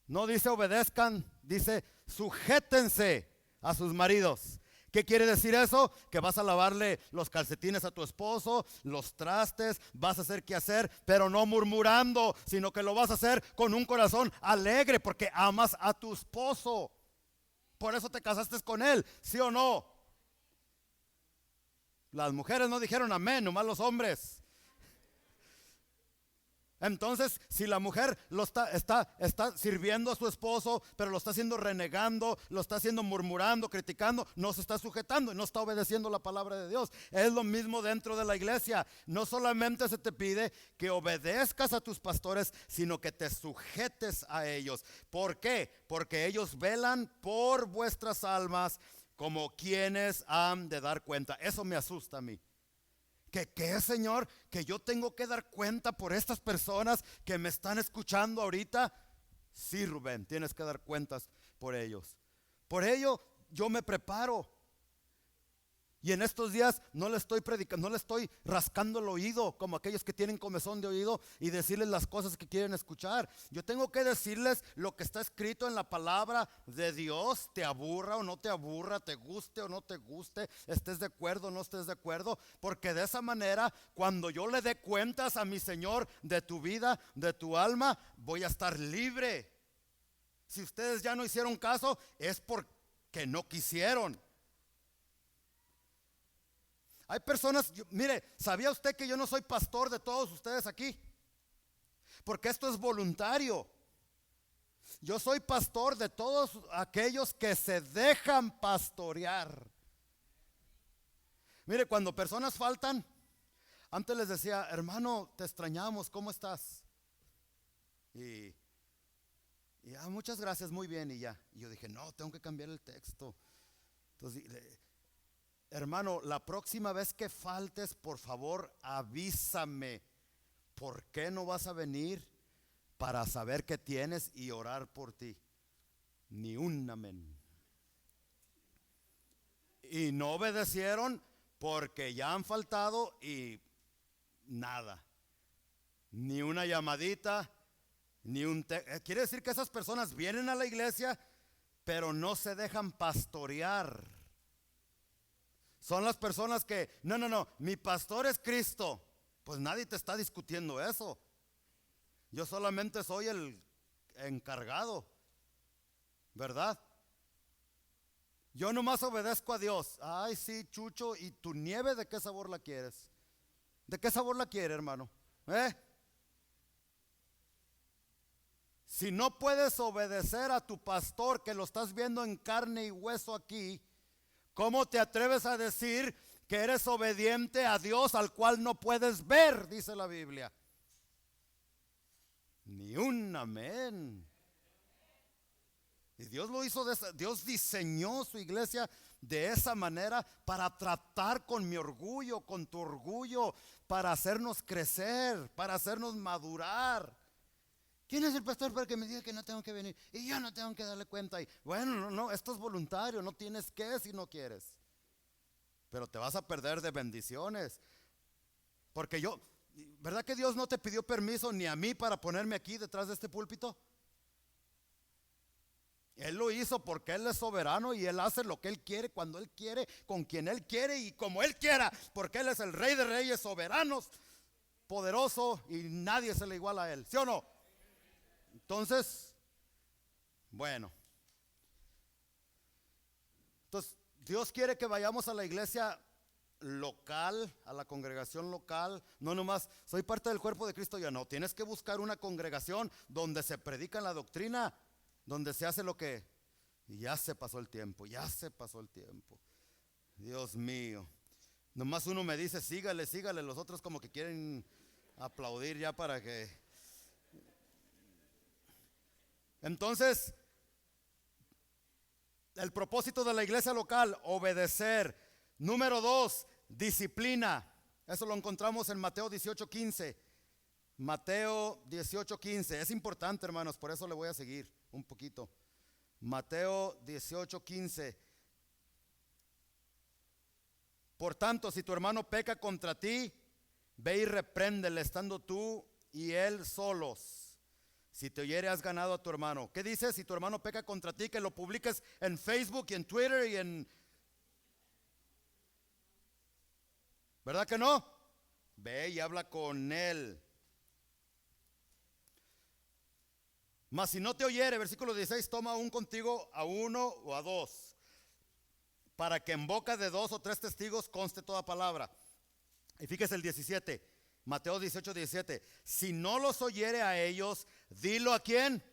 no dice obedezcan, dice sujétense a sus maridos. ¿Qué quiere decir eso? Que vas a lavarle los calcetines a tu esposo, los trastes, vas a hacer qué hacer, pero no murmurando, sino que lo vas a hacer con un corazón alegre porque amas a tu esposo. Por eso te casaste con él, ¿sí o no? Las mujeres no dijeron amén, nomás los hombres. Entonces, si la mujer lo está sirviendo a su esposo, pero lo está haciendo renegando, lo está haciendo murmurando, criticando, no se está sujetando y no está obedeciendo la palabra de Dios. Es lo mismo dentro de la iglesia. No solamente se te pide que obedezcas a tus pastores, sino que te sujetes a ellos. ¿Por qué? Porque ellos velan por vuestras almas como quienes han de dar cuenta. Eso me asusta a mí. ¿Qué, Señor? Que yo tengo que dar cuenta por estas personas que me están escuchando ahorita. Sí, Rubén, tienes que dar cuentas por ellos. Por ello yo me preparo. Y en estos días no le estoy predicando, no le estoy rascando el oído como aquellos que tienen comezón de oído y decirles las cosas que quieren escuchar. Yo tengo que decirles lo que está escrito en la palabra de Dios, te aburra o no te aburra, te guste o no te guste, estés de acuerdo o no estés de acuerdo, porque de esa manera, cuando yo le dé cuentas a mi Señor de tu vida, de tu alma, voy a estar libre. Si ustedes ya no hicieron caso, es porque no quisieron. Hay personas, mire, ¿sabía usted que yo no soy pastor de todos ustedes aquí? Porque esto es voluntario. Yo soy pastor de todos aquellos que se dejan pastorear. Mire, cuando personas faltan, antes les decía, hermano, te extrañamos, ¿cómo estás? Y muchas gracias, muy bien, y ya. Y yo dije, no, tengo que cambiar el texto. Entonces, hermano, la próxima vez que faltes, por favor, avísame. ¿Por qué no vas a venir? Para saber qué tienes y orar por ti. Ni un amén. Y no obedecieron porque ya han faltado y nada. Ni una llamadita, ni un quiere decir que esas personas vienen a la iglesia, pero no se dejan pastorear. Son las personas que, no, mi pastor es Cristo. Pues nadie te está discutiendo eso. Yo solamente soy el encargado, ¿verdad? Yo nomás obedezco a Dios. Ay, sí, Chucho, ¿y tu nieve de qué sabor la quieres? ¿De qué sabor la quiere, hermano? Si no puedes obedecer a tu pastor, que lo estás viendo en carne y hueso aquí, ¿cómo te atreves a decir que eres obediente a Dios al cual no puedes ver? Dice la Biblia. Ni un amén. Y Dios lo hizo Dios diseñó su iglesia de esa manera para tratar con mi orgullo, con tu orgullo, para hacernos crecer, para hacernos madurar. ¿Quién es el pastor para que me diga que no tengo que venir? Y yo no tengo que darle cuenta. Y bueno, no, esto es voluntario, no tienes que si no quieres. Pero te vas a perder de bendiciones. Porque ¿verdad que Dios no te pidió permiso ni a mí para ponerme aquí detrás de este púlpito? Él lo hizo porque Él es soberano y Él hace lo que Él quiere, cuando Él quiere, con quien Él quiere y como Él quiera. Porque Él es el Rey de Reyes, soberano, poderoso y nadie se le iguala a Él. ¿Sí o no? Entonces, bueno. Entonces, Dios quiere que vayamos a la iglesia local, a la congregación local. No nomás, soy parte del cuerpo de Cristo, ya no. Tienes que buscar una congregación donde se predica la doctrina, donde se hace lo que... Y ya se pasó el tiempo, ya se pasó el tiempo. Dios mío. Nomás uno me dice, sígale, sígale. Los otros como que quieren aplaudir ya para que... Entonces, el propósito de la iglesia local, obedecer. Número 2, disciplina. Eso lo encontramos en Mateo 18:15. Mateo 18:15. Es importante, hermanos, por eso le voy a seguir un poquito. Mateo 18:15. Por tanto, si tu hermano peca contra ti, ve y repréndele, estando tú y él solos. Si te oyere, has ganado a tu hermano. ¿Qué dice? Si tu hermano peca contra ti, que lo publiques en Facebook y en Twitter y en... ¿Verdad que no? Ve y habla con él. Mas si no te oyere, versículo 16, toma aún contigo a uno o a dos, para que en boca de 2 o 3 testigos conste toda palabra. Y fíjese el 17, Mateo 18:17. Si no los oyere a ellos, dilo ¿a quién?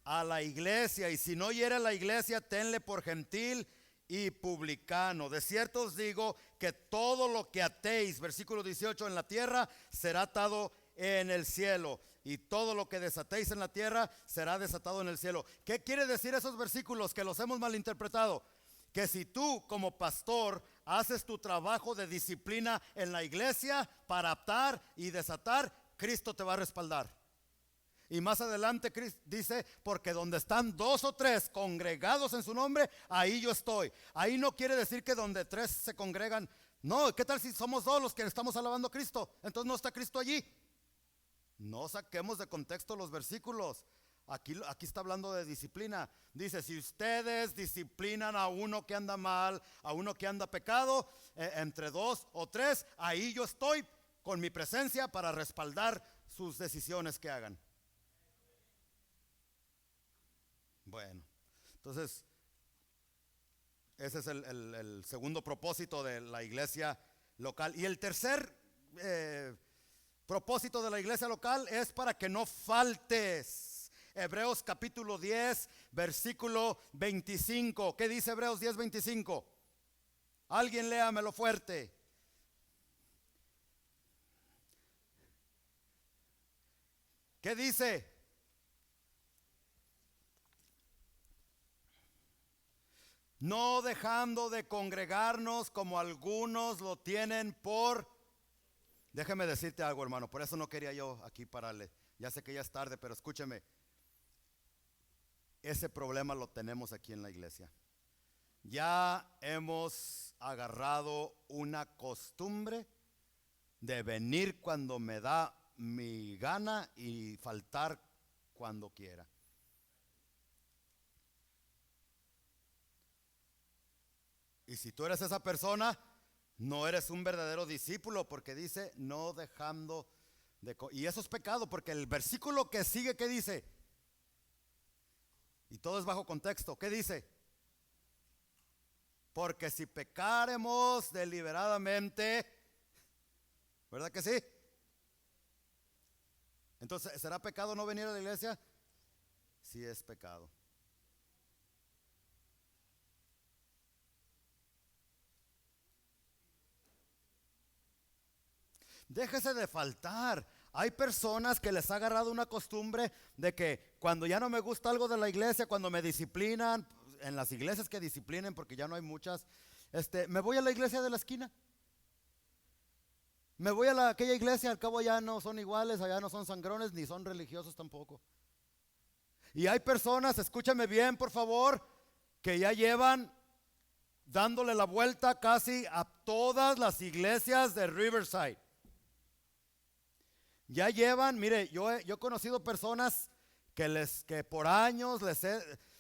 A la iglesia. Y si no oyere a la iglesia, tenle por gentil y publicano. De cierto os digo que todo lo que atéis, versículo 18, en la tierra, será atado en el cielo. Y todo lo que desatéis en la tierra, será desatado en el cielo. ¿Qué quiere decir esos versículos que los hemos malinterpretado? Que si tú como pastor haces tu trabajo de disciplina en la iglesia para atar y desatar, Cristo te va a respaldar. Y más adelante dice, porque donde están 2 o 3 congregados en su nombre, ahí yo estoy. Ahí no quiere decir que donde 3 se congregan. No, ¿qué tal si somos 2 los que estamos alabando a Cristo? Entonces no está Cristo allí. No saquemos de contexto los versículos. Aquí está hablando de disciplina. Dice, si ustedes disciplinan a uno que anda mal, a uno que anda pecado, entre 2 o 3, ahí yo estoy con mi presencia para respaldar sus decisiones que hagan. Bueno, entonces ese es el segundo propósito de la iglesia local. Y el tercer propósito de la iglesia local es para que no faltes. Hebreos capítulo 10, versículo 25. ¿Qué dice Hebreos 10, 25? Alguien léamelo fuerte. ¿Qué dice? No dejando de congregarnos como algunos lo tienen por... Déjeme decirte algo, hermano, por eso no quería yo aquí pararle. Ya sé que ya es tarde, pero escúcheme. Ese problema lo tenemos aquí en la iglesia. Ya hemos agarrado una costumbre de venir cuando me da mi gana y faltar cuando quiera. Y si tú eres esa persona, no eres un verdadero discípulo, porque dice no dejando de... Y eso es pecado, porque el versículo que sigue, ¿qué dice? Y todo es bajo contexto. ¿Qué dice? Porque si pecaremos deliberadamente, ¿verdad que sí? Entonces, ¿será pecado no venir a la iglesia? Sí es pecado. Déjese de faltar. Hay personas que les ha agarrado una costumbre de que cuando ya no me gusta algo de la iglesia, cuando me disciplinan, en las iglesias que disciplinen, porque ya no hay muchas, me voy a la iglesia de la esquina. Me voy a aquella iglesia, al cabo ya no son iguales, allá no son sangrones, ni son religiosos tampoco. Y hay personas, escúchame bien por favor, que ya llevan dándole la vuelta casi a todas las iglesias de Riverside. Ya llevan, mire, yo he conocido personas que por años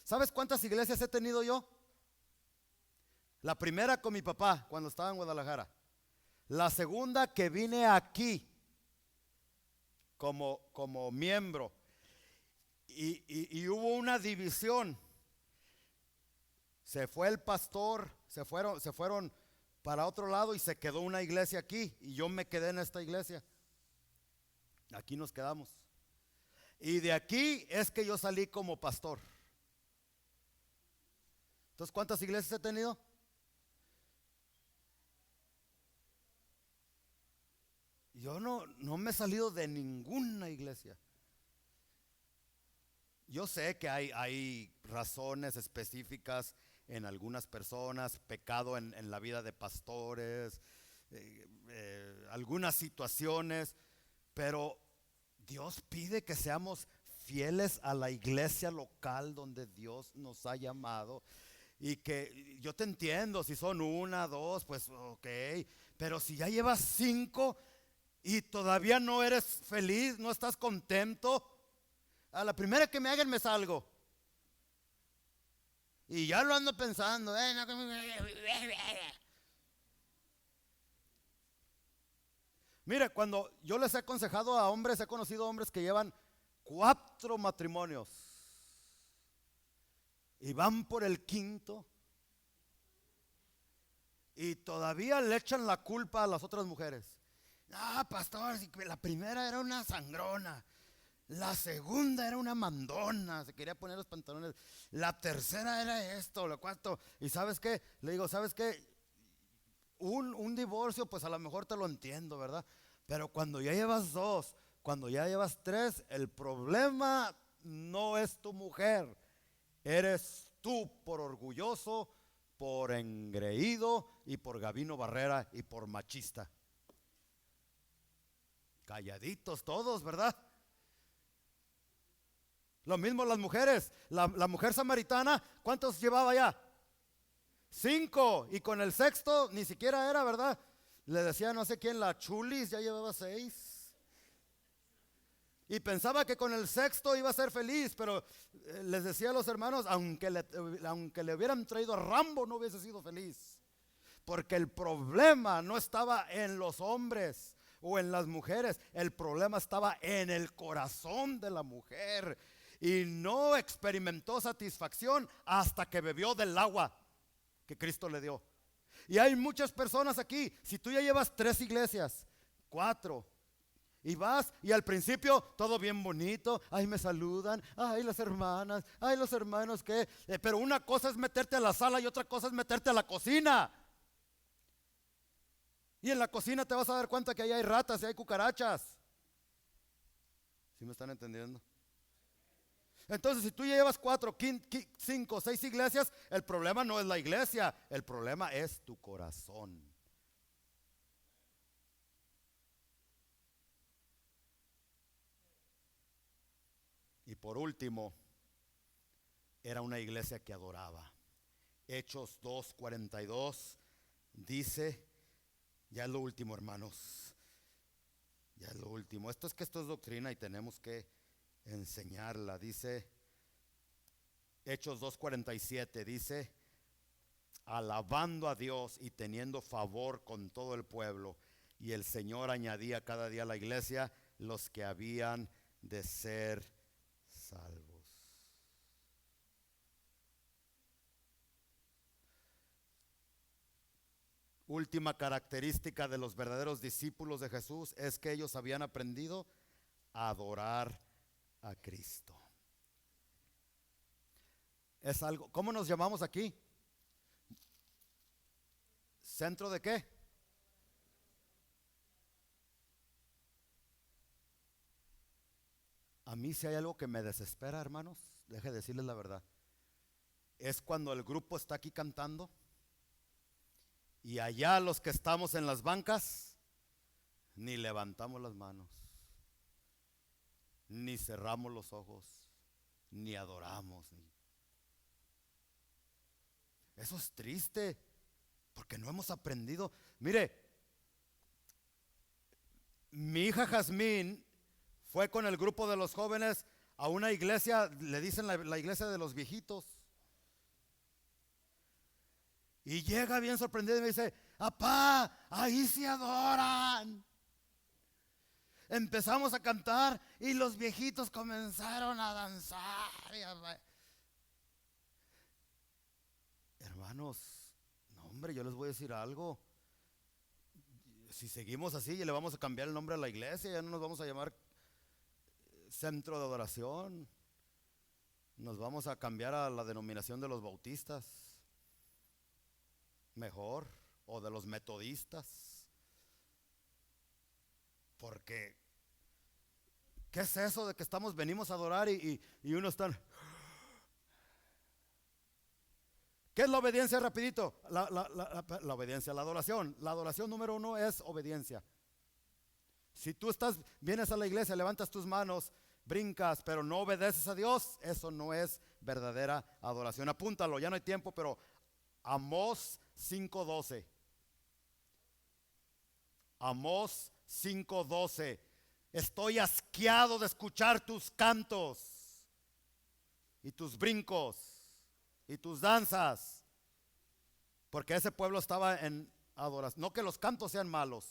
¿sabes cuántas iglesias he tenido yo? La primera con mi papá cuando estaba en Guadalajara. La segunda que vine aquí como miembro. Y hubo una división. Se fue el pastor, se fueron para otro lado y se quedó una iglesia aquí. Y yo me quedé en esta iglesia. Aquí nos quedamos. Y de aquí es que yo salí como pastor. Entonces, ¿cuántas iglesias he tenido? Yo no me he salido de ninguna iglesia. Yo sé que hay razones específicas en algunas personas, pecado en la vida de pastores, algunas situaciones, pero Dios pide que seamos fieles a la iglesia local donde Dios nos ha llamado. Y que yo te entiendo, si son una, dos, pues ok, pero si ya llevas 5 y todavía no eres feliz, no estás contento, a la primera que me hagan me salgo. Y ya lo ando pensando. Mire, cuando yo les he aconsejado a hombres, he conocido hombres que llevan 4 matrimonios y van por el 5º y todavía le echan la culpa a las otras mujeres. Ah, pastor, la primera era una sangrona, la segunda era una mandona, se quería poner los pantalones, la tercera era esto, la cuarta. Y ¿sabes qué? Le digo, ¿sabes qué? Un divorcio, pues a lo mejor te lo entiendo, ¿verdad? Pero cuando ya llevas 2, cuando ya llevas 3, el problema no es tu mujer, eres tú por orgulloso, por engreído y por Gabino Barrera y por machista. Calladitos todos, ¿verdad? Lo mismo las mujeres. La mujer samaritana, ¿cuántos llevaba ya? 5. Y con el 6º ni siquiera era, ¿verdad? Le decía no sé quién, la chulis, ya llevaba 6. Y pensaba que con el 6º iba a ser feliz, pero les decía a los hermanos, aunque le hubieran traído a Rambo, no hubiese sido feliz. Porque el problema no estaba en los hombres o en las mujeres, el problema estaba en el corazón de la mujer. Y no experimentó satisfacción hasta que bebió del agua que Cristo le dio. Y hay muchas personas aquí, si tú ya llevas 3 iglesias, 4, y vas y al principio todo bien bonito, ay me saludan, ay las hermanas, ay los hermanos que, pero una cosa es meterte a la sala y otra cosa es meterte a la cocina. Y en la cocina te vas a dar cuenta que ahí hay ratas y hay cucarachas. ¿Sí me están entendiendo? Entonces, si tú ya llevas 4, 5, 6 iglesias, el problema no es la iglesia, el problema es tu corazón. Y por último, era una iglesia que adoraba. Hechos 2:42 dice, ya es lo último, hermanos, ya es lo último. Esto es doctrina y tenemos que enseñarla. Dice Hechos 2:47, dice, alabando a Dios y teniendo favor con todo el pueblo, y el Señor añadía cada día a la iglesia los que habían de ser salvos. Última característica de los verdaderos discípulos de Jesús es que ellos habían aprendido a adorar a Cristo. Es algo, ¿cómo nos llamamos aquí? ¿Centro de qué? A mí si hay algo que me desespera, hermanos, deje de decirles la verdad, es cuando el grupo está aquí cantando y allá los que estamos en las bancas ni levantamos las manos, ni cerramos los ojos, ni adoramos. Eso es triste, porque no hemos aprendido. Mire, mi hija Jazmín fue con el grupo de los jóvenes a una iglesia, le dicen la iglesia de los viejitos. Y llega bien sorprendido y me dice, apá, ahí se adoran. Empezamos a cantar y los viejitos comenzaron a danzar. Hermanos, no hombre, yo les voy a decir algo. Si seguimos así, ya le vamos a cambiar el nombre a la iglesia, ya no nos vamos a llamar Centro de Adoración, nos vamos a cambiar a la denominación de los bautistas, mejor, o de los metodistas, Porque, ¿qué es eso de que venimos a adorar y uno está? ¿Qué es la obediencia rapidito? La obediencia, la adoración. La adoración número 1 es obediencia. Si tú vienes a la iglesia, levantas tus manos, brincas, pero no obedeces a Dios, eso no es verdadera adoración. Apúntalo, ya no hay tiempo, pero Amós 5:12. Amós 5:12. Estoy asqueado de escuchar tus cantos y tus brincos y tus danzas, porque ese pueblo estaba en adoración. No que los cantos sean malos.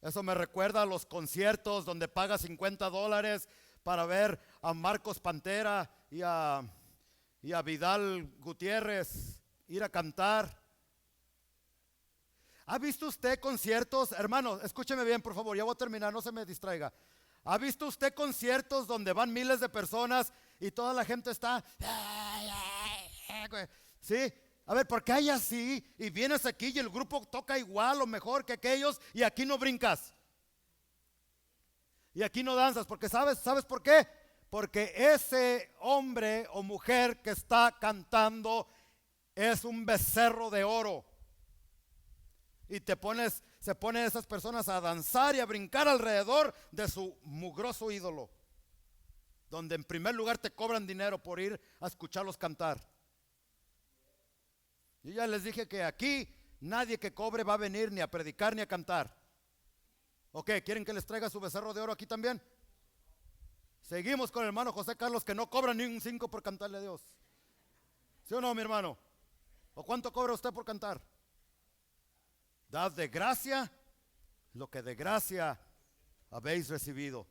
Eso me recuerda a los conciertos donde pagas $50 para ver a Marcos Pantera y a Vidal Gutiérrez ir a cantar. ¿Ha visto usted conciertos? Hermano, escúcheme bien, por favor, ya voy a terminar, no se me distraiga. ¿Ha visto usted conciertos donde van miles de personas y toda la gente está? ¿Sí? A ver, ¿por qué hay así? Y vienes aquí y el grupo toca igual o mejor que aquellos y aquí no brincas. Y aquí no danzas, porque ¿sabes por qué? Porque ese hombre o mujer que está cantando es un becerro de oro. Y se ponen esas personas a danzar y a brincar alrededor de su mugroso ídolo, donde en primer lugar te cobran dinero por ir a escucharlos cantar. Yo ya les dije que aquí nadie que cobre va a venir ni a predicar ni a cantar. Ok, ¿quieren que les traiga su becerro de oro aquí también? Seguimos con el hermano José Carlos, que no cobra ni un 5 por cantarle a Dios. ¿Sí o no, mi hermano? ¿O cuánto cobra usted por cantar? Dad de gracia lo que de gracia habéis recibido.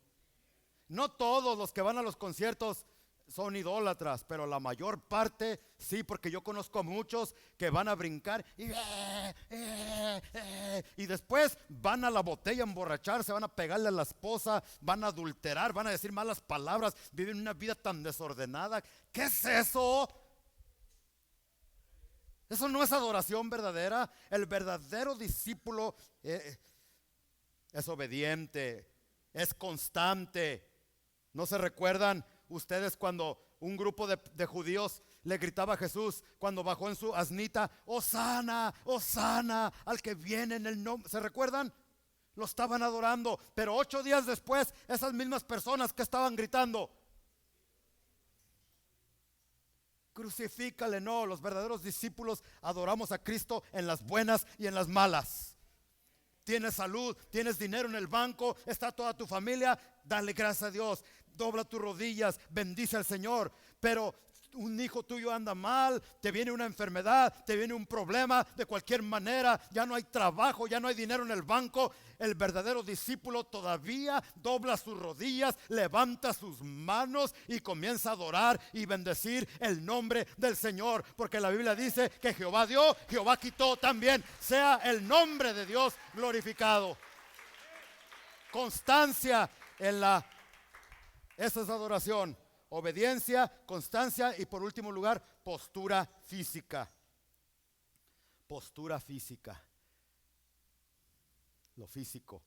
No todos los que van a los conciertos son idólatras, pero la mayor parte sí, porque yo conozco a muchos que van a brincar y después van a la botella a emborracharse, van a pegarle a la esposa, van a adulterar, van a decir malas palabras, viven una vida tan desordenada. ¿Qué es eso? Eso no es adoración verdadera. El verdadero discípulo es obediente, es constante. ¿No se recuerdan ustedes cuando un grupo de judíos le gritaba a Jesús cuando bajó en su asnita: Hosana, Hosana al que viene en el nombre? ¿Se recuerdan? Lo estaban adorando, pero 8 días después esas mismas personas que estaban gritando: crucifícale. No, los verdaderos discípulos adoramos a Cristo en las buenas y en las malas. Tienes salud, tienes dinero en el banco, está toda tu familia, dale gracias a Dios, dobla tus rodillas, bendice al Señor. Pero un hijo tuyo anda mal, te viene una enfermedad, te viene un problema de cualquier manera, ya no hay trabajo, ya no hay dinero en el banco. El verdadero discípulo todavía dobla sus rodillas, levanta sus manos y comienza a adorar y bendecir el nombre del Señor, porque la Biblia dice que Jehová dio, Jehová quitó también. Sea el nombre de Dios glorificado. Constancia esa es adoración. Obediencia, constancia y por último lugar, postura física. Postura física. Lo físico,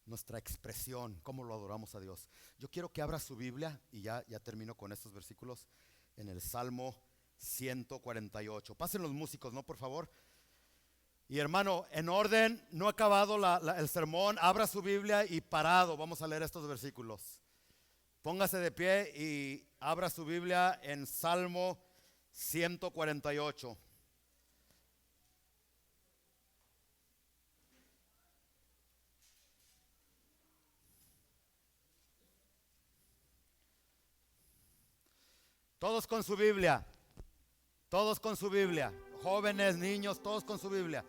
nuestra expresión, cómo lo adoramos a Dios. Yo quiero que abra su Biblia y ya termino con estos versículos en el Salmo 148. Pasen los músicos, ¿no? Por favor. Y hermano, en orden, no he acabado el sermón. Abra su Biblia y parado vamos a leer estos versículos. Póngase de pie y abra su Biblia en Salmo 148. Todos con su Biblia. Todos con su Biblia. Jóvenes, niños, todos con su Biblia.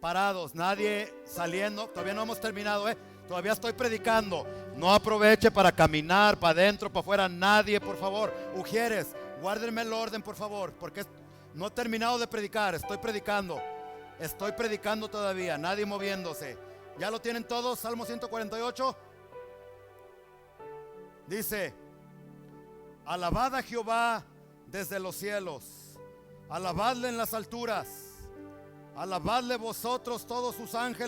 Parados, nadie saliendo. Todavía no hemos terminado, Todavía estoy predicando. No aproveche para caminar para adentro, para afuera. Nadie, por favor. Ujieres, guárdenme el orden, por favor, porque no he terminado de predicar. Estoy predicando todavía. Nadie moviéndose. ¿Ya lo tienen todos? Salmo 148. Dice: alabad a Jehová desde los cielos, alabadle en las alturas, Alabadle vosotros todos sus ángeles.